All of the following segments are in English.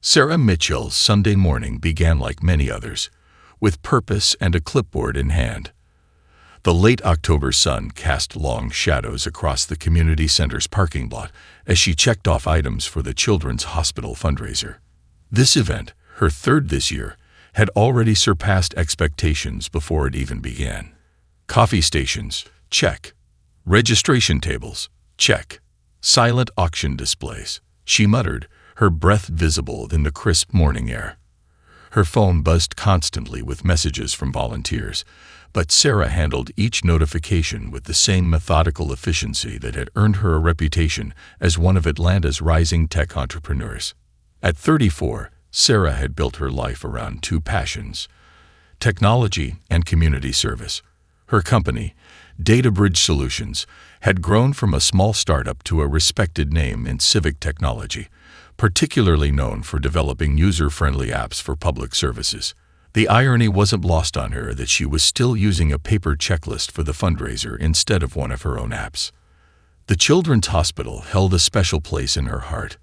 Sarah Mitchell's Sunday morning began like many others, with purpose and a clipboard in hand. The late October sun cast long shadows across the community center's parking lot as she checked off items for the Children's Hospital fundraiser. This event, her third this year, had already surpassed expectations before it even began. Coffee stations, check. Registration tables, check. Silent auction displays, she muttered, her breath visible in the crisp morning air. Her phone buzzed constantly with messages from volunteers, but Sarah handled each notification with the same methodical efficiency that had earned her a reputation as one of Atlanta's rising tech entrepreneurs. At 34, Sarah had built her life around two passions: technology and community service. Her company, DataBridge Solutions, had grown from a small startup to a respected name in civic technology, particularly known for developing user-friendly apps for public services. The irony wasn't lost on her that she was still using a paper checklist for the fundraiser instead of one of her own apps. The Children's Hospital held a special place in her heart.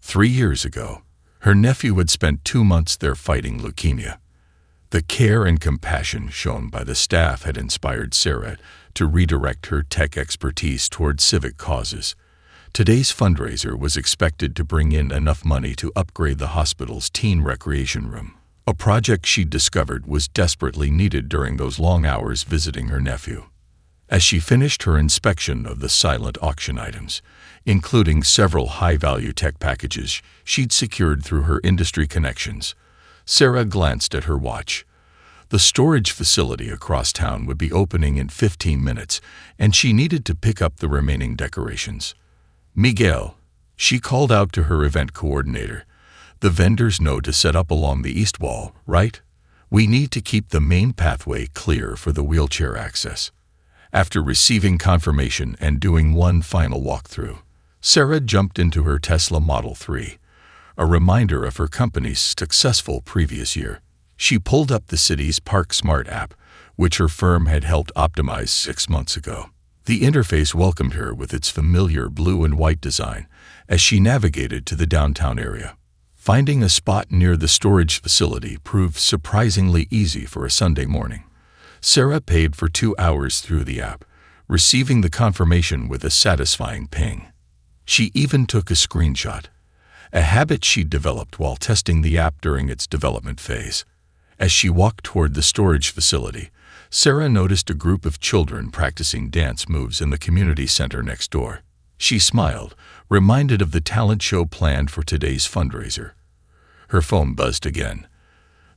3 years ago, her nephew had spent 2 months there fighting leukemia. The care and compassion shown by the staff had inspired Sarah to redirect her tech expertise toward civic causes. Today's fundraiser was expected to bring in enough money to upgrade the hospital's teen recreation room, a project she'd discovered was desperately needed during those long hours visiting her nephew. As she finished her inspection of the silent auction items, including several high-value tech packages she'd secured through her industry connections, Sarah glanced at her watch. The storage facility across town would be opening in 15 minutes, and she needed to pick up the remaining decorations. "Miguel," she called out to her event coordinator, "the vendors know to set up along the east wall, right? We need to keep the main pathway clear for the wheelchair access." After receiving confirmation and doing one final walkthrough, Sarah jumped into her Tesla Model 3, a reminder of her company's successful previous year. She pulled up the city's Park Smart app, which her firm had helped optimize 6 months ago. The interface welcomed her with its familiar blue and white design as she navigated to the downtown area. Finding a spot near the storage facility proved surprisingly easy for a Sunday morning. Sarah paid for 2 hours through the app, receiving the confirmation with a satisfying ping. She even took a screenshot, a habit she'd developed while testing the app during its development phase. As she walked toward the storage facility, Sarah noticed a group of children practicing dance moves in the community center next door. She smiled, reminded of the talent show planned for today's fundraiser. Her phone buzzed again,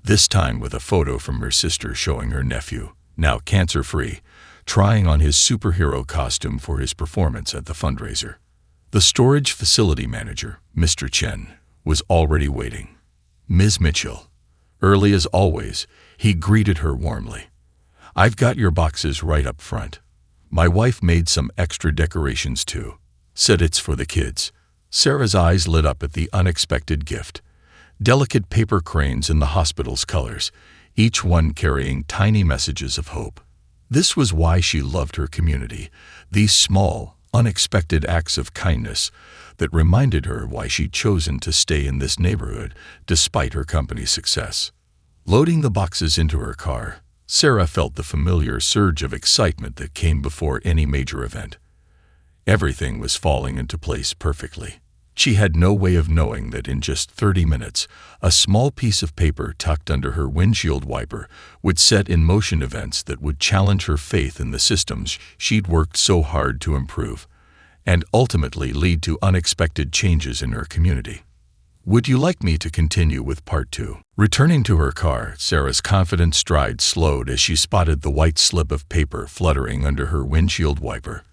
this time with a photo from her sister showing her nephew, now cancer-free, trying on his superhero costume for his performance at the fundraiser. The storage facility manager, Mr. Chen, was already waiting. "Ms. Mitchell." Early as always, he greeted her warmly. "I've got your boxes right up front. My wife made some extra decorations too. Said it's for the kids." Sarah's eyes lit up at the unexpected gift. Delicate paper cranes in the hospital's colors, each one carrying tiny messages of hope. This was why she loved her community, these small, unexpected acts of kindness that reminded her why she'd chosen to stay in this neighborhood despite her company's success. Loading the boxes into her car, Sarah felt the familiar surge of excitement that came before any major event. Everything was falling into place perfectly. She had no way of knowing that in just 30 minutes, a small piece of paper tucked under her windshield wiper would set in motion events that would challenge her faith in the systems she'd worked so hard to improve, and ultimately lead to unexpected changes in her community. "Would you like me to continue with part 2? Returning to her car, Sarah's confident stride slowed as she spotted the white slip of paper fluttering under her windshield wiper.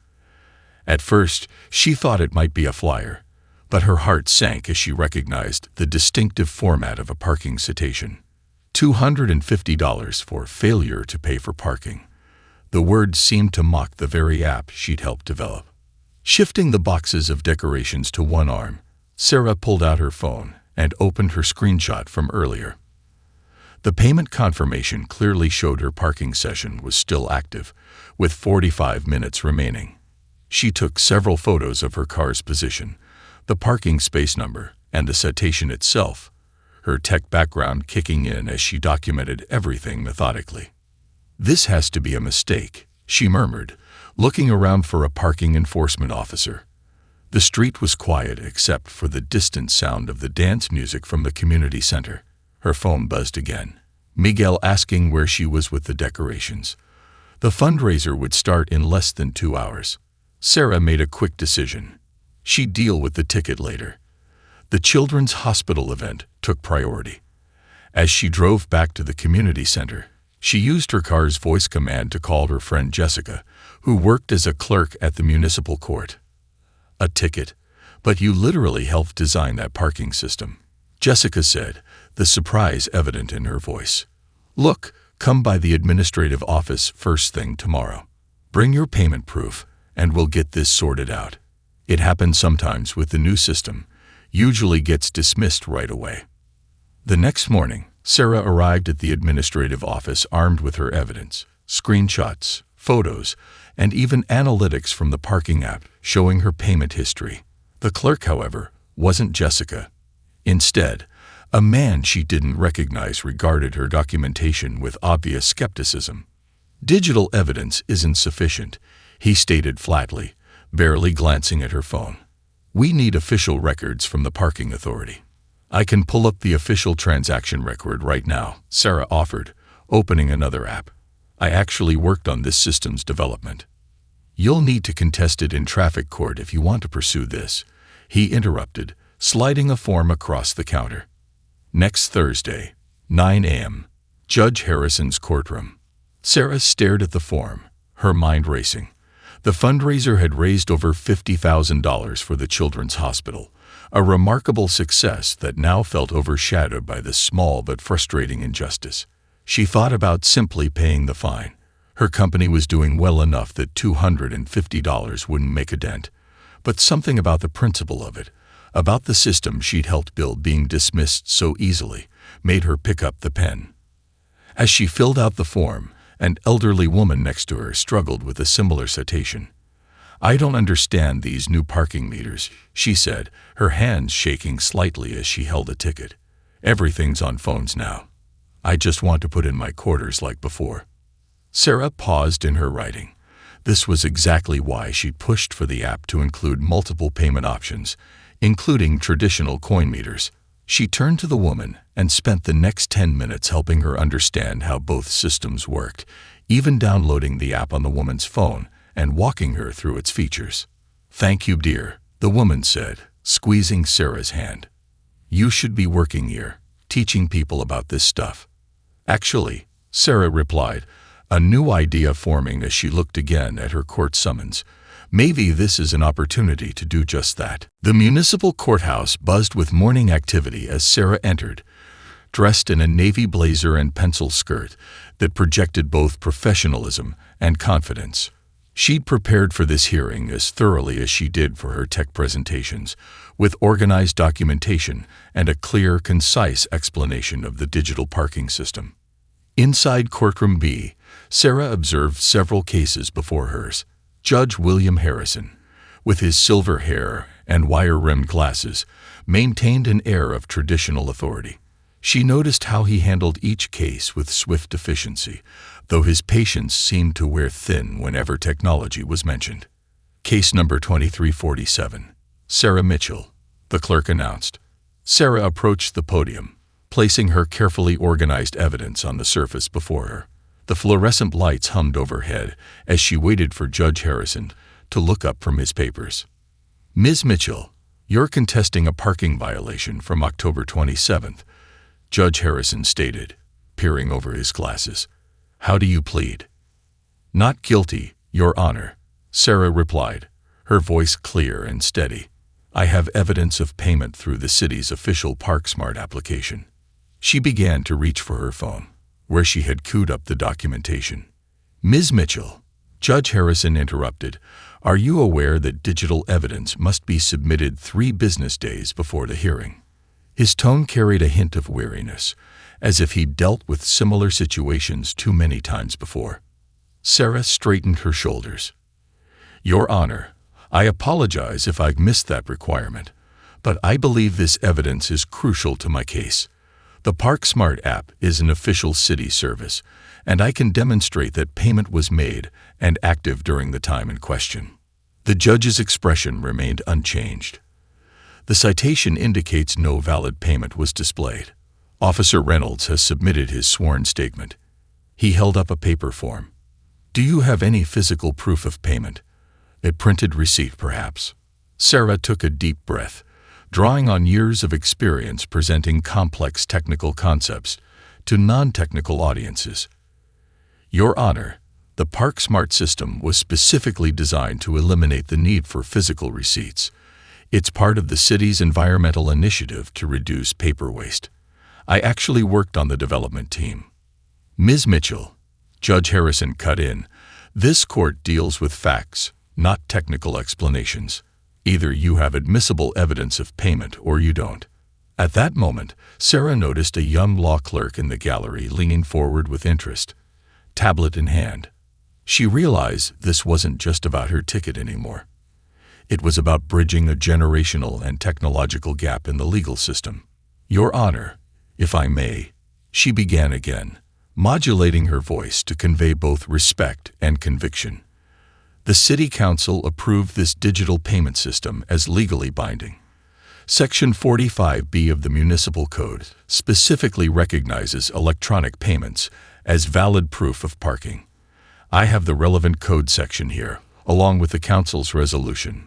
At first, she thought it might be a flyer, but her heart sank as she recognized the distinctive format of a parking citation. $250 for failure to pay for parking. The words seemed to mock the very app she'd helped develop. Shifting the boxes of decorations to one arm, Sarah pulled out her phone and opened her screenshot from earlier. The payment confirmation clearly showed her parking session was still active, with 45 minutes remaining. She took several photos of her car's position, the parking space number, and the citation itself, her tech background kicking in as she documented everything methodically. "This has to be a mistake," she murmured, looking around for a parking enforcement officer. The street was quiet except for the distant sound of the dance music from the community center. Her phone buzzed again. Miguel asking where she was with the decorations. The fundraiser would start in less than 2 hours. Sarah made a quick decision. She'd deal with the ticket later. The children's hospital event took priority. As she drove back to the community center, she used her car's voice command to call her friend Jessica, who worked as a clerk at the municipal court. "A ticket? But you literally helped design that parking system," Jessica said, the surprise evident in her voice. "Look, come by the administrative office first thing tomorrow. Bring your payment proof, and we'll get this sorted out." It happens sometimes with the new system, usually gets dismissed right away. The next morning, Sarah arrived at the administrative office armed with her evidence, screenshots, photos, and even analytics from the parking app showing her payment history. The clerk, however, wasn't Jessica. Instead, a man she didn't recognize regarded her documentation with obvious skepticism. "Digital evidence isn't sufficient," he stated flatly, barely glancing at her phone. "We need official records from the parking authority." "I can pull up the official transaction record right now," Sarah offered, opening another app. "I actually worked on this system's development." "You'll need to contest it in traffic court if you want to pursue this," he interrupted, sliding a form across the counter. Next Thursday, 9 a.m., Judge Harrison's courtroom. Sarah stared at the form, her mind racing. The fundraiser had raised over $50,000 for the children's hospital, a remarkable success that now felt overshadowed by this small but frustrating injustice. She thought about simply paying the fine. Her company was doing well enough that $250 wouldn't make a dent. But something about the principle of it, about the system she'd helped build being dismissed so easily, made her pick up the pen. As she filled out the form, an elderly woman next to her struggled with a similar citation. "I don't understand these new parking meters," she said, her hands shaking slightly as she held a ticket. "Everything's on phones now. I just want to put in my quarters like before." Sarah paused in her writing. This was exactly why she'd pushed for the app to include multiple payment options, including traditional coin meters. She turned to the woman and spent the next 10 minutes helping her understand how both systems worked, even downloading the app on the woman's phone and walking her through its features. "Thank you, dear," the woman said, squeezing Sarah's hand. "You should be working here, teaching people about this stuff." "Actually," Sarah replied, a new idea forming as she looked again at her court summons. "Maybe this is an opportunity to do just that." The municipal courthouse buzzed with morning activity as Sarah entered, dressed in a navy blazer and pencil skirt that projected both professionalism and confidence. She'd prepared for this hearing as thoroughly as she did for her tech presentations, with organized documentation and a clear, concise explanation of the digital parking system. Inside Courtroom B, Sarah observed several cases before hers. Judge William Harrison, with his silver hair and wire-rimmed glasses, maintained an air of traditional authority. She noticed how he handled each case with swift efficiency, though his patience seemed to wear thin whenever technology was mentioned. "Case number 2347, Sarah Mitchell," the clerk announced. Sarah approached the podium, placing her carefully organized evidence on the surface before her. The fluorescent lights hummed overhead as she waited for Judge Harrison to look up from his papers. "Ms. Mitchell, you're contesting a parking violation from October 27th, Judge Harrison stated, peering over his glasses. "How do you plead?" "Not guilty, Your Honor," Sarah replied, her voice clear and steady. "I have evidence of payment through the city's official ParkSmart application." She began to reach for her phone, where she had queued up the documentation. "Ms. Mitchell," Judge Harrison interrupted, "are you aware that digital evidence must be submitted 3 business days before the hearing?" His tone carried a hint of weariness, as if he'd dealt with similar situations too many times before. Sarah straightened her shoulders. "Your Honor, I apologize if I've missed that requirement, but I believe this evidence is crucial to my case. The ParkSmart app is an official city service, and I can demonstrate that payment was made and active during the time in question." The judge's expression remained unchanged. The citation indicates no valid payment was displayed. Officer Reynolds has submitted his sworn statement. He held up a paper form. "Do you have any physical proof of payment? A printed receipt, perhaps?" Sarah took a deep breath, drawing on years of experience presenting complex technical concepts to non-technical audiences. "Your Honor, the ParkSmart system was specifically designed to eliminate the need for physical receipts. It's part of the city's environmental initiative to reduce paper waste. I actually worked on the development team." "Ms. Mitchell," Judge Harrison cut in, "this court deals with facts, not technical explanations. Either you have admissible evidence of payment or you don't." At that moment, Sarah noticed a young law clerk in the gallery leaning forward with interest, tablet in hand. She realized this wasn't just about her ticket anymore. It was about bridging a generational and technological gap in the legal system. "Your Honor, if I may," she began again, modulating her voice to convey both respect and conviction. "The City Council approved this digital payment system as legally binding. Section 45B of the Municipal Code specifically recognizes electronic payments as valid proof of parking. I have the relevant code section here, along with the Council's resolution."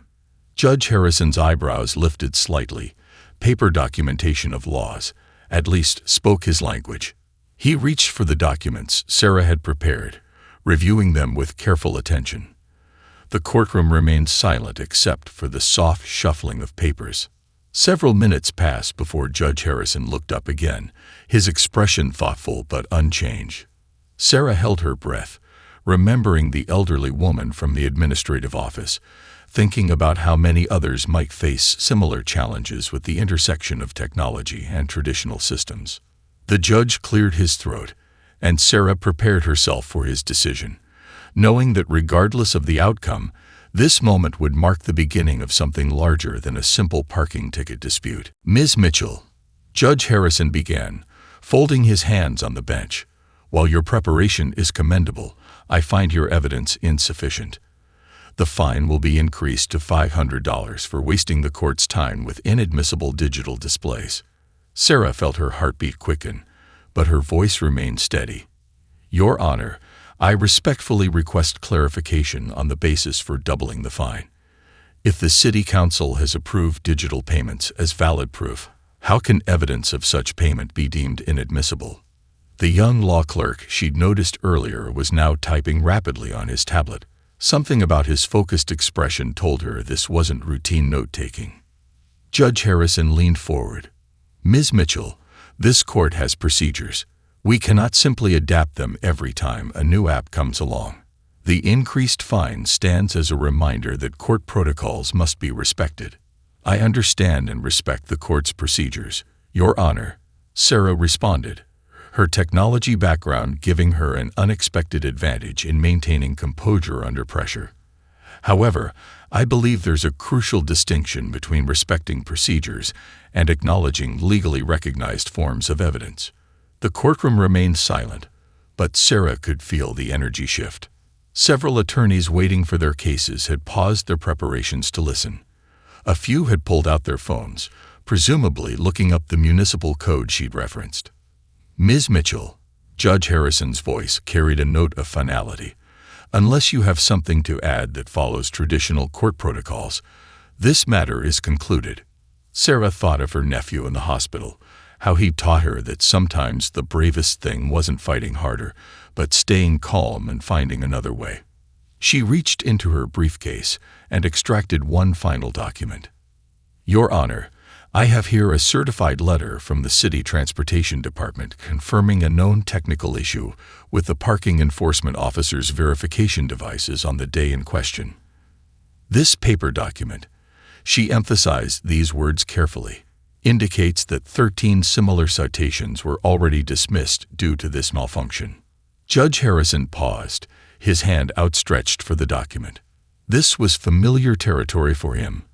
Judge Harrison's eyebrows lifted slightly. Paper documentation of laws, at least, spoke his language. He reached for the documents Sarah had prepared, reviewing them with careful attention. The courtroom remained silent except for the soft shuffling of papers. Several minutes passed before Judge Harrison looked up again, his expression thoughtful but unchanged. Sarah held her breath, remembering the elderly woman from the administrative office, thinking about how many others might face similar challenges with the intersection of technology and traditional systems. The judge cleared his throat, and Sarah prepared herself for his decision, knowing that regardless of the outcome, this moment would mark the beginning of something larger than a simple parking ticket dispute. "Ms. Mitchell," Judge Harrison began, folding his hands on the bench, "while your preparation is commendable, I find your evidence insufficient. The fine will be increased to $500 for wasting the court's time with inadmissible digital displays." Sarah felt her heartbeat quicken, but her voice remained steady. "Your Honor, I respectfully request clarification on the basis for doubling the fine. If the City Council has approved digital payments as valid proof, how can evidence of such payment be deemed inadmissible?" The young law clerk she'd noticed earlier was now typing rapidly on his tablet. Something about his focused expression told her this wasn't routine note-taking. Judge Harrison leaned forward. "Ms. Mitchell, this court has procedures. We cannot simply adapt them every time a new app comes along. The increased fine stands as a reminder that court protocols must be respected." "I understand and respect the court's procedures, Your Honor," Sarah responded, her technology background giving her an unexpected advantage in maintaining composure under pressure. "However, I believe there's a crucial distinction between respecting procedures and acknowledging legally recognized forms of evidence." The courtroom remained silent, but Sarah could feel the energy shift. Several attorneys waiting for their cases had paused their preparations to listen. A few had pulled out their phones, presumably looking up the municipal code she'd referenced. "Ms. Mitchell," Judge Harrison's voice carried a note of finality, "unless you have something to add that follows traditional court protocols, this matter is concluded." Sarah thought of her nephew in the hospital, how he taught her that sometimes the bravest thing wasn't fighting harder, but staying calm and finding another way. She reached into her briefcase and extracted one final document. "Your Honor, I have here a certified letter from the City Transportation Department confirming a known technical issue with the parking enforcement officer's verification devices on the day in question." This paper document, she emphasized these words carefully, indicates that 13 similar citations were already dismissed due to this malfunction. Judge Harrison paused, his hand outstretched for the document. This was familiar territory for him.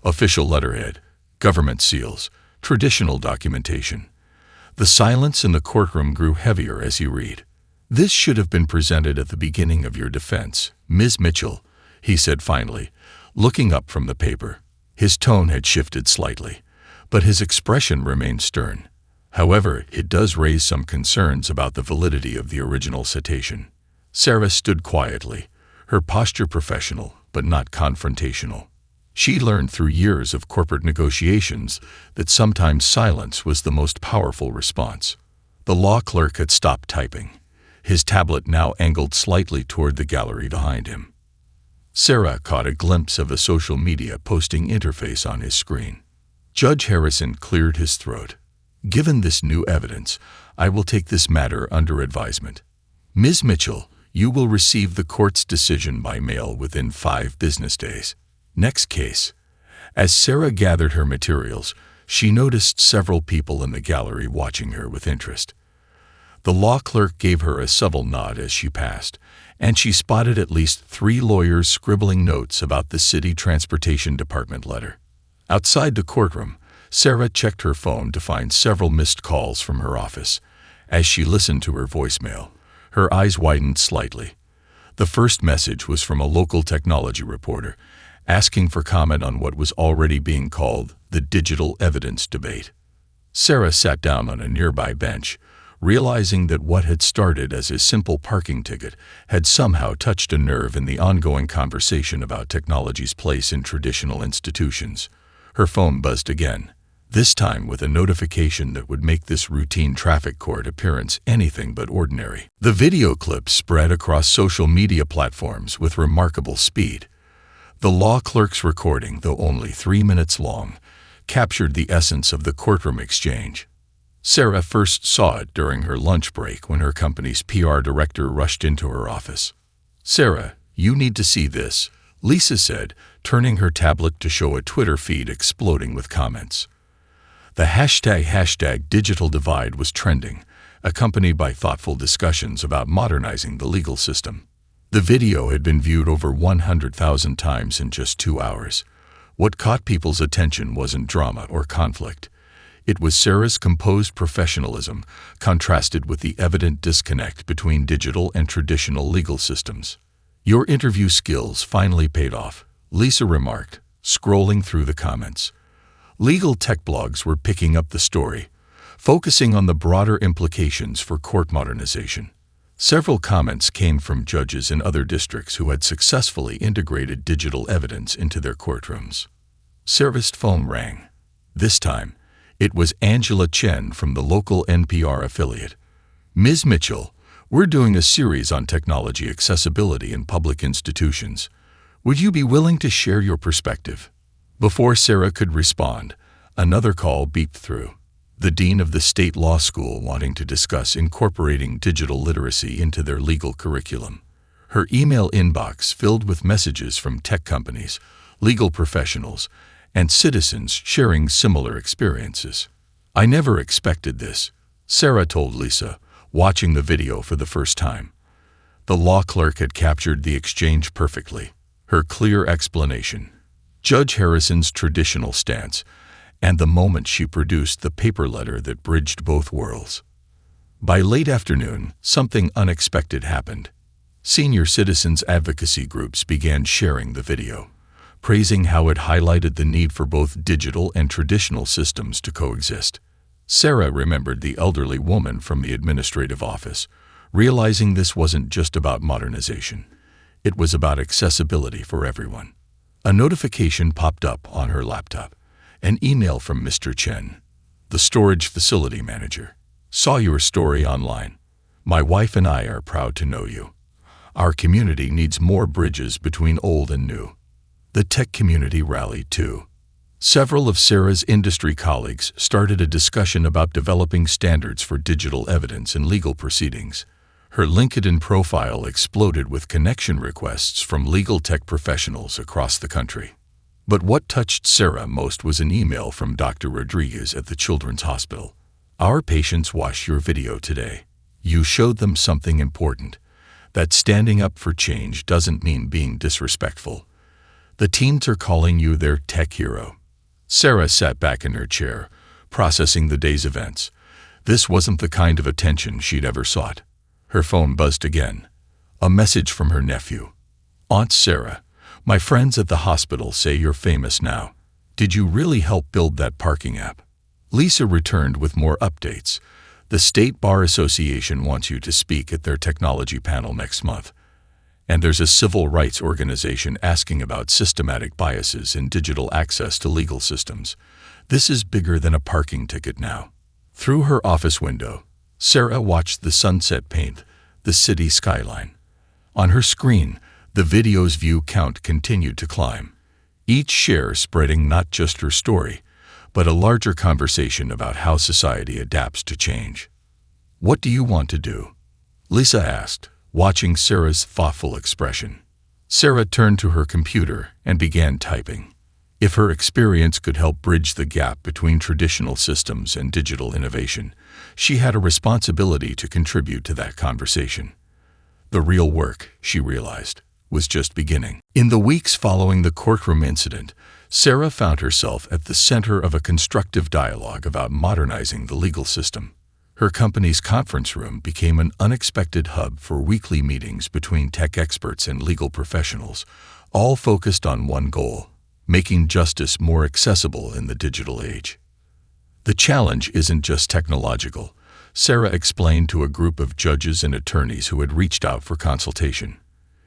Official letterhead, government seals, traditional documentation. The silence in the courtroom grew heavier as you read. "This should have been presented at the beginning of your defense, Ms. Mitchell," he said finally, looking up from the paper. His tone had shifted slightly, but his expression remained stern. "However, it does raise some concerns about the validity of the original citation." Sarah stood quietly, her posture professional but not confrontational. She learned through years of corporate negotiations that sometimes silence was the most powerful response. The law clerk had stopped typing, his tablet now angled slightly toward the gallery behind him. Sarah caught a glimpse of a social media posting interface on his screen. Judge Harrison cleared his throat. "Given this new evidence, I will take this matter under advisement. Ms. Mitchell, you will receive the court's decision by mail within 5 business days." Next case. As Sarah gathered her materials, she noticed several people in the gallery watching her with interest. The law clerk gave her a subtle nod as she passed, and she spotted at least 3 lawyers scribbling notes about the city transportation department letter. Outside the courtroom, Sarah checked her phone to find several missed calls from her office. As she listened to her voicemail, her eyes widened slightly. The first message was from a local technology reporter, asking for comment on what was already being called the digital evidence debate. Sarah sat down on a nearby bench, realizing that what had started as a simple parking ticket had somehow touched a nerve in the ongoing conversation about technology's place in traditional institutions. Her phone buzzed again, this time with a notification that would make this routine traffic court appearance anything but ordinary. The video clip spread across social media platforms with remarkable speed. The law clerk's recording, though only 3 minutes long, captured the essence of the courtroom exchange. Sarah first saw it during her lunch break when her company's PR director rushed into her office. "Sarah, you need to see this," Lisa said, turning her tablet to show a Twitter feed exploding with comments. The hashtag digital divide was trending, accompanied by thoughtful discussions about modernizing the legal system. The video had been viewed over 100,000 times in just 2 hours. What caught people's attention wasn't drama or conflict. It was Sarah's composed professionalism, contrasted with the evident disconnect between digital and traditional legal systems. "Your interview skills finally paid off," Lisa remarked, scrolling through the comments. Legal tech blogs were picking up the story, focusing on the broader implications for court modernization. Several comments came from judges in other districts who had successfully integrated digital evidence into their courtrooms. Sarah's phone rang. This time, it was Angela Chen from the local NPR affiliate. "Ms. Mitchell, we're doing a series on technology accessibility in public institutions. Would you be willing to share your perspective?" Before Sarah could respond, another call beeped through. The dean of the state law school wanting to discuss incorporating digital literacy into their legal curriculum. Her email inbox filled with messages from tech companies, legal professionals, and citizens sharing similar experiences. "I never expected this," Sarah told Lisa, watching the video for the first time. The law clerk had captured the exchange perfectly, her clear explanation, Judge Harrison's traditional stance, and the moment she produced the paper letter that bridged both worlds. By late afternoon, something unexpected happened. Senior citizens advocacy groups began sharing the video, praising how it highlighted the need for both digital and traditional systems to coexist. Sarah remembered the elderly woman from the administrative office, realizing this wasn't just about modernization. It was about accessibility for everyone. A notification popped up on her laptop. An email from Mr. Chen, the storage facility manager. "Saw your story online. My wife and I are proud to know you. Our community needs more bridges between old and new." The tech community rallied too. Several of Sarah's industry colleagues started a discussion about developing standards for digital evidence in legal proceedings. Her LinkedIn profile exploded with connection requests from legal tech professionals across the country. But what touched Sarah most was an email from Dr. Rodriguez at the Children's Hospital. "Our patients watched your video today. You showed them something important, that standing up for change doesn't mean being disrespectful. The teens are calling you their tech hero." Sarah sat back in her chair, processing the day's events. This wasn't the kind of attention she'd ever sought. Her phone buzzed again. A message from her nephew. "Aunt Sarah, my friends at the hospital say you're famous now. Did you really help build that parking app?" Lisa returned with more updates. "The State Bar Association wants you to speak at their technology panel next month. And there's a civil rights organization asking about systematic biases in digital access to legal systems. This is bigger than a parking ticket now." Through her office window, Sarah watched the sunset paint the city skyline. On her screen, the video's view count continued to climb, each share spreading not just her story, but a larger conversation about how society adapts to change. "What do you want to do?" Lisa asked, watching Sarah's thoughtful expression. Sarah turned to her computer and began typing. If her experience could help bridge the gap between traditional systems and digital innovation, she had a responsibility to contribute to that conversation. The real work, she realized, was just beginning. In the weeks following the courtroom incident, Sarah found herself at the center of a constructive dialogue about modernizing the legal system. Her company's conference room became an unexpected hub for weekly meetings between tech experts and legal professionals, all focused on one goal: making justice more accessible in the digital age. The challenge isn't just technological, Sarah explained to a group of judges and attorneys who had reached out for consultation.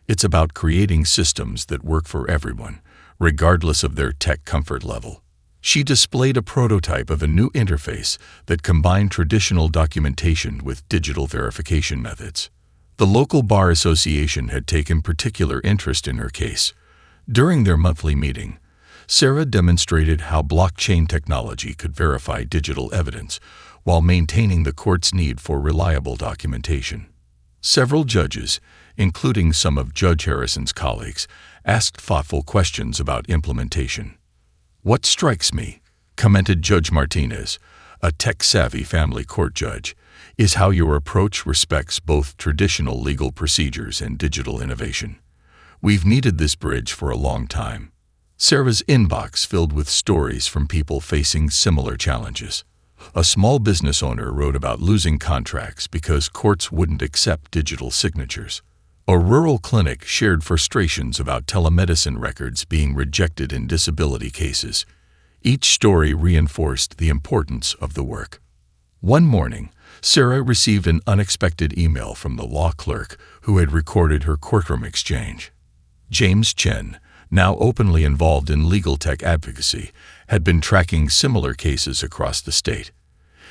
It's about creating systems that work for everyone, regardless of their tech comfort level. She displayed a prototype of a new interface that combined traditional documentation with digital verification methods. The local bar association had taken particular interest in her case. During their monthly meeting, Sarah demonstrated how blockchain technology could verify digital evidence while maintaining the court's need for reliable documentation. Several judges, including some of Judge Harrison's colleagues, asked thoughtful questions about implementation. "What strikes me," commented Judge Martinez, a tech-savvy family court judge, "is how your approach respects both traditional legal procedures and digital innovation. We've needed this bridge for a long time." Sarah's inbox filled with stories from people facing similar challenges. A small business owner wrote about losing contracts because courts wouldn't accept digital signatures. A rural clinic shared frustrations about telemedicine records being rejected in disability cases. Each story reinforced the importance of the work. One morning, Sarah received an unexpected email from the law clerk who had recorded her courtroom exchange. James Chen, now openly involved in legal tech advocacy, had been tracking similar cases across the state.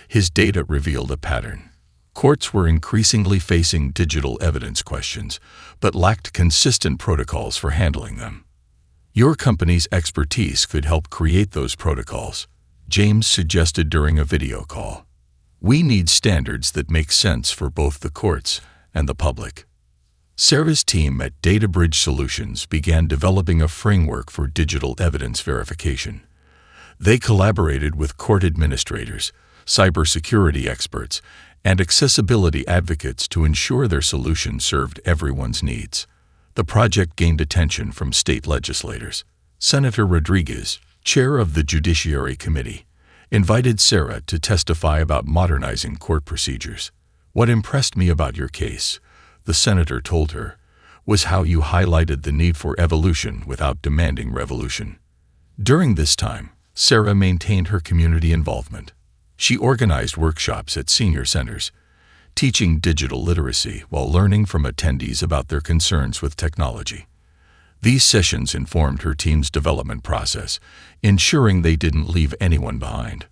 His data revealed a pattern. Courts were increasingly facing digital evidence questions, but lacked consistent protocols for handling them. "Your company's expertise could help create those protocols," James suggested during a video call. "We need standards that make sense for both the courts and the public." Sarah's team at DataBridge Solutions began developing a framework for digital evidence verification. They collaborated with court administrators, cybersecurity experts, and accessibility advocates to ensure their solution served everyone's needs. The project gained attention from state legislators. Senator Rodriguez, chair of the Judiciary Committee, invited Sarah to testify about modernizing court procedures. "What impressed me about your case," the senator told her, "was how you highlighted the need for evolution without demanding revolution." During this time, Sarah maintained her community involvement. She organized workshops at senior centers, teaching digital literacy while learning from attendees about their concerns with technology. These sessions informed her team's development process, ensuring they didn't leave anyone behind.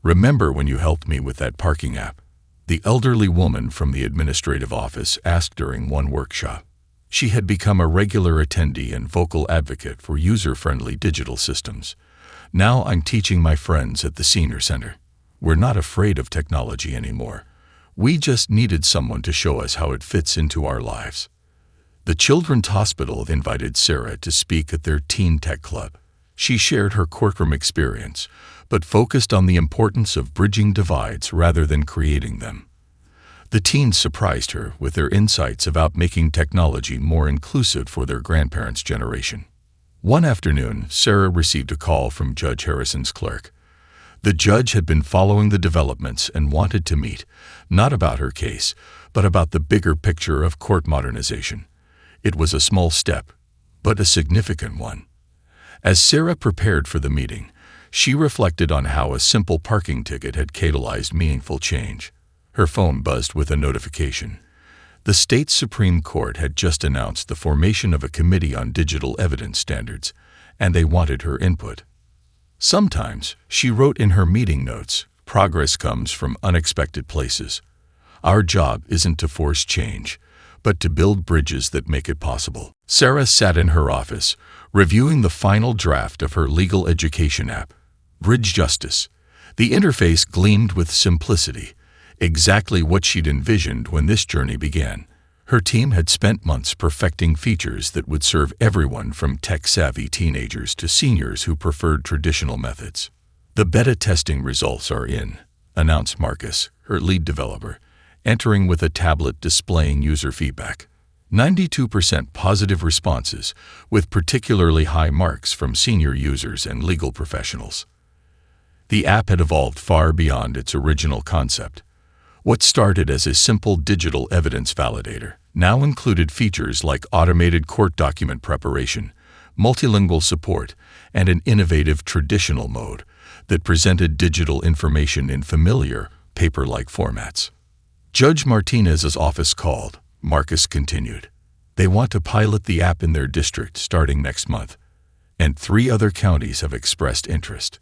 "Remember when you helped me with that parking app?" the elderly woman from the administrative office asked during one workshop. She had become a regular attendee and vocal advocate for user-friendly digital systems. "Now I'm teaching my friends at the senior center. We're not afraid of technology anymore. We just needed someone to show us how it fits into our lives." The Children's Hospital invited Sarah to speak at their Teen Tech Club. She shared her courtroom experience, but focused on the importance of bridging divides rather than creating them. The teens surprised her with their insights about making technology more inclusive for their grandparents' generation. One afternoon, Sarah received a call from Judge Harrison's clerk. The judge had been following the developments and wanted to meet, not about her case, but about the bigger picture of court modernization. It was a small step, but a significant one. As Sarah prepared for the meeting, she reflected on how a simple parking ticket had catalyzed meaningful change. Her phone buzzed with a notification. The state Supreme Court had just announced the formation of a committee on digital evidence standards, and they wanted her input. Sometimes, she wrote in her meeting notes, progress comes from unexpected places. Our job isn't to force change, but to build bridges that make it possible. Sarah sat in her office, reviewing the final draft of her legal education app, Bridge Justice. The interface gleamed with simplicity, exactly what she'd envisioned when this journey began. Her team had spent months perfecting features that would serve everyone from tech-savvy teenagers to seniors who preferred traditional methods. The beta testing results are in, announced Marcus, her lead developer, entering with a tablet displaying user feedback. 92% positive responses, with particularly high marks from senior users and legal professionals. The app had evolved far beyond its original concept. What started as a simple digital evidence validator now included features like automated court document preparation, multilingual support, and an innovative traditional mode that presented digital information in familiar, paper-like formats. Judge Martinez's office called, Marcus continued. They want to pilot the app in their district starting next month, and 3 other counties have expressed interest.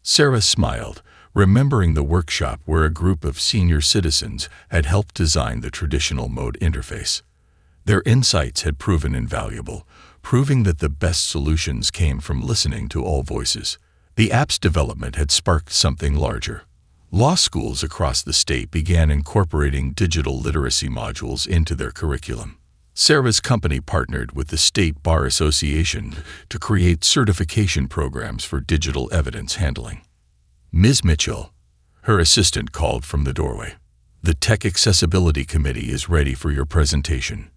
Sarah smiled, remembering the workshop where a group of senior citizens had helped design the traditional mode interface. Their insights had proven invaluable, proving that the best solutions came from listening to all voices. The app's development had sparked something larger. Law schools across the state began incorporating digital literacy modules into their curriculum. Sarah's company partnered with the State Bar Association to create certification programs for digital evidence handling. Ms. Mitchell, her assistant, called from the doorway. The Tech Accessibility Committee is ready for your presentation.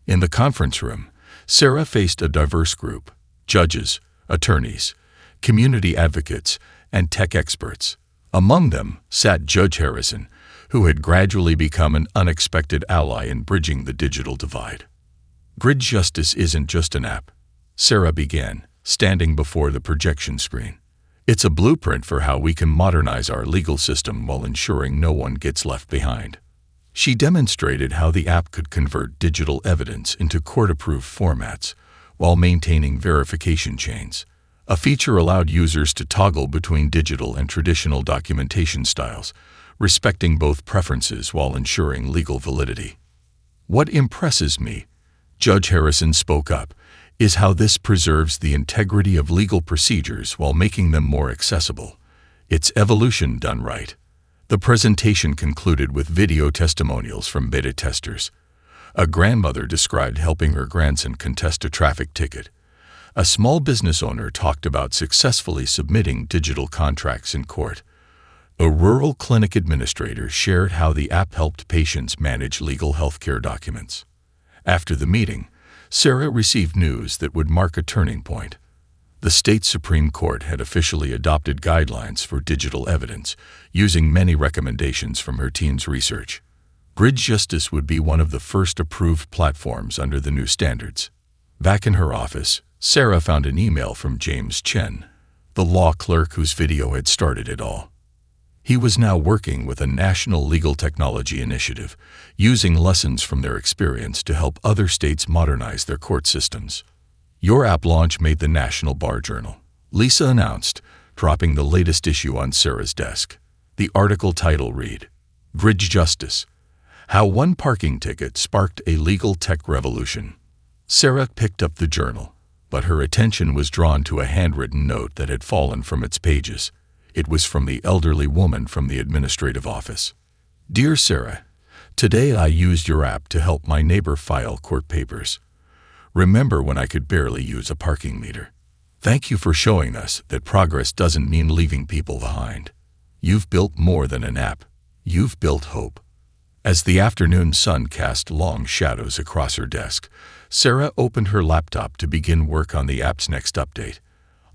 In the conference room, Sarah faced a diverse group: judges, attorneys, community advocates, and tech experts. Among them sat Judge Harrison, who had gradually become an unexpected ally in bridging the digital divide. Bridge Justice isn't just an app, Sarah began, standing before the projection screen. It's a blueprint for how we can modernize our legal system while ensuring no one gets left behind. She demonstrated how the app could convert digital evidence into court-approved formats while maintaining verification chains. A feature allowed users to toggle between digital and traditional documentation styles, respecting both preferences while ensuring legal validity. What impresses me, Judge Harrison spoke up, is how this preserves the integrity of legal procedures while making them more accessible. It's evolution done right. The presentation concluded with video testimonials from beta testers. A grandmother described helping her grandson contest a traffic ticket. A small business owner talked about successfully submitting digital contracts in court. A rural clinic administrator shared how the app helped patients manage legal healthcare documents. After the meeting, Sarah received news that would mark a turning point. The state Supreme Court had officially adopted guidelines for digital evidence, using many recommendations from her team's research. Bridge Justice would be one of the first approved platforms under the new standards. Back in her office, Sarah found an email from James Chen, the law clerk whose video had started it all. He was now working with a national legal technology initiative, using lessons from their experience to help other states modernize their court systems. Your app launch made the National Bar Journal, Lisa announced, dropping the latest issue on Sarah's desk. The article title read, Bridge Justice: How One Parking Ticket Sparked a Legal Tech Revolution. Sarah picked up the journal, but her attention was drawn to a handwritten note that had fallen from its pages. It was from the elderly woman from the administrative office. Dear Sarah, today I used your app to help my neighbor file court papers. Remember when I could barely use a parking meter? Thank you for showing us that progress doesn't mean leaving people behind. You've built more than an app. You've built hope. As the afternoon sun cast long shadows across her desk, Sarah opened her laptop to begin work on the app's next update.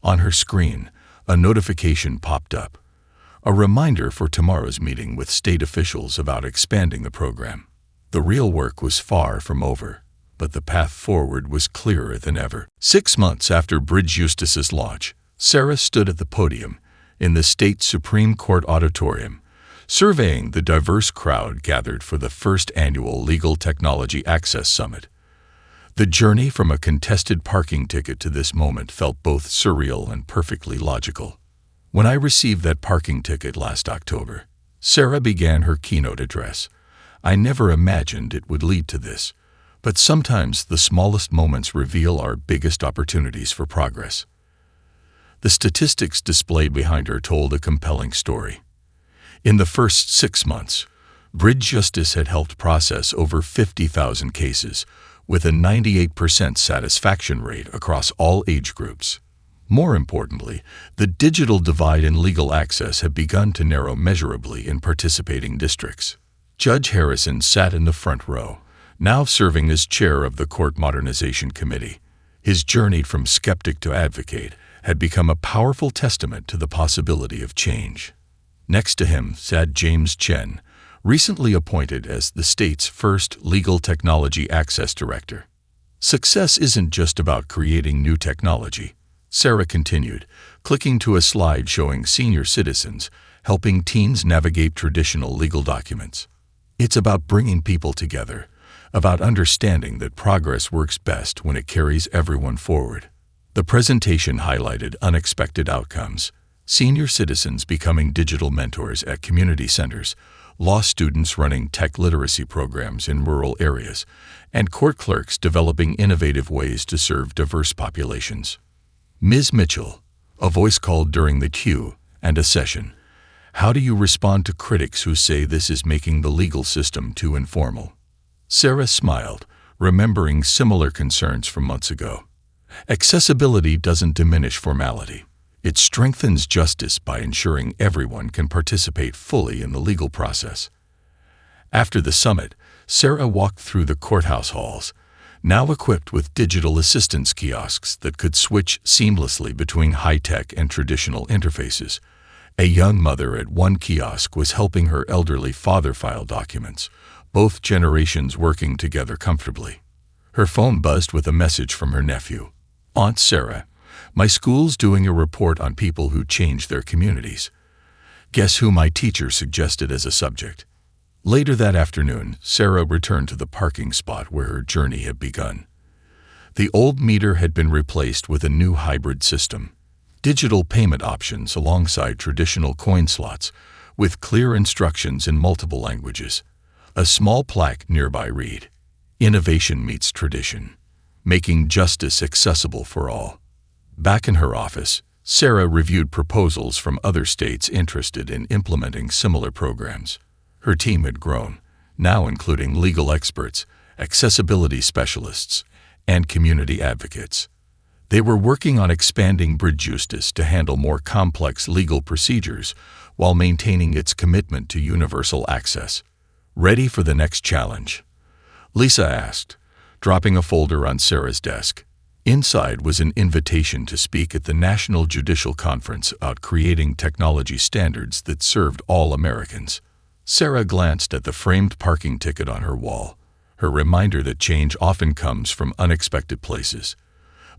On her screen, a notification popped up. a reminder for tomorrow's meeting with state officials about expanding the program. The real work was far from over, but the path forward was clearer than ever. 6 months after Bridge Justice's launch, Sarah stood at the podium in the state Supreme Court auditorium, surveying the diverse crowd gathered for the first annual Legal Technology Access Summit. The journey from a contested parking ticket to this moment felt both surreal and perfectly logical. When I received that parking ticket last October, Sarah began her keynote address. I never imagined it would lead to this, but sometimes the smallest moments reveal our biggest opportunities for progress. The statistics displayed behind her told a compelling story. In the first 6 months, Bridge Justice had helped process over 50,000 cases, with a 98% satisfaction rate across all age groups. More importantly, the digital divide in legal access had begun to narrow measurably in participating districts. Judge Harrison sat in the front row, now serving as chair of the Court Modernization Committee. His journey from skeptic to advocate had become a powerful testament to the possibility of change. Next to him sat James Chen, recently appointed as the state's first Legal Technology Access Director. Success isn't just about creating new technology, Sarah continued, clicking to a slide showing senior citizens helping teens navigate traditional legal documents. It's about bringing people together, about understanding that progress works best when it carries everyone forward. The presentation highlighted unexpected outcomes: senior citizens becoming digital mentors at community centers, law students running tech literacy programs in rural areas, and court clerks developing innovative ways to serve diverse populations. Ms. Mitchell, a voice called during the Q&A session, how do you respond to critics who say this is making the legal system too informal? Sarah smiled, remembering similar concerns from months ago. Accessibility doesn't diminish formality. It strengthens justice by ensuring everyone can participate fully in the legal process. After the summit, Sarah walked through the courthouse halls, now equipped with digital assistance kiosks that could switch seamlessly between high-tech and traditional interfaces. A young mother at one kiosk was helping her elderly father file documents, both generations working together comfortably. Her phone buzzed with a message from her nephew. Aunt Sarah, my school's doing a report on people who changed their communities. Guess who my teacher suggested as a subject? Later that afternoon, Sarah returned to the parking spot where her journey had begun. The old meter had been replaced with a new hybrid system. Digital payment options alongside traditional coin slots, with clear instructions in multiple languages. A small plaque nearby read, "Innovation meets tradition, making justice accessible for all." Back in her office, Sarah reviewed proposals from other states interested in implementing similar programs. Her team had grown, now including legal experts, accessibility specialists, and community advocates. They were working on expanding Bridge Justice to handle more complex legal procedures while maintaining its commitment to universal access. Ready for the next challenge? Lisa asked, dropping a folder on Sarah's desk. Inside was an invitation to speak at the National Judicial Conference about creating technology standards that served all Americans. Sarah glanced at the framed parking ticket on her wall, her reminder that change often comes from unexpected places.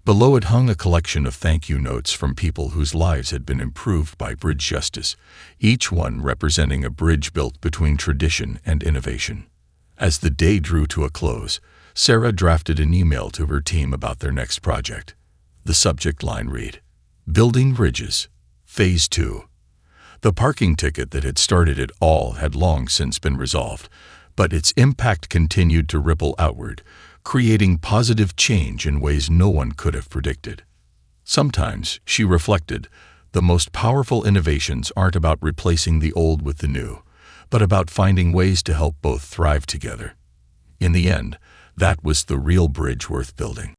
Below it hung a collection of thank you notes from people whose lives had been improved by Bridge Justice, each one representing a bridge built between tradition and innovation. As the day drew to a close, Sarah drafted an email to her team about their next project. The subject line read, "Building Bridges, Phase 2. The parking ticket that had started it all had long since been resolved, but its impact continued to ripple outward, creating positive change in ways no one could have predicted. Sometimes, she reflected, the most powerful innovations aren't about replacing the old with the new, but about finding ways to help both thrive together. In the end, that was the real bridge worth building.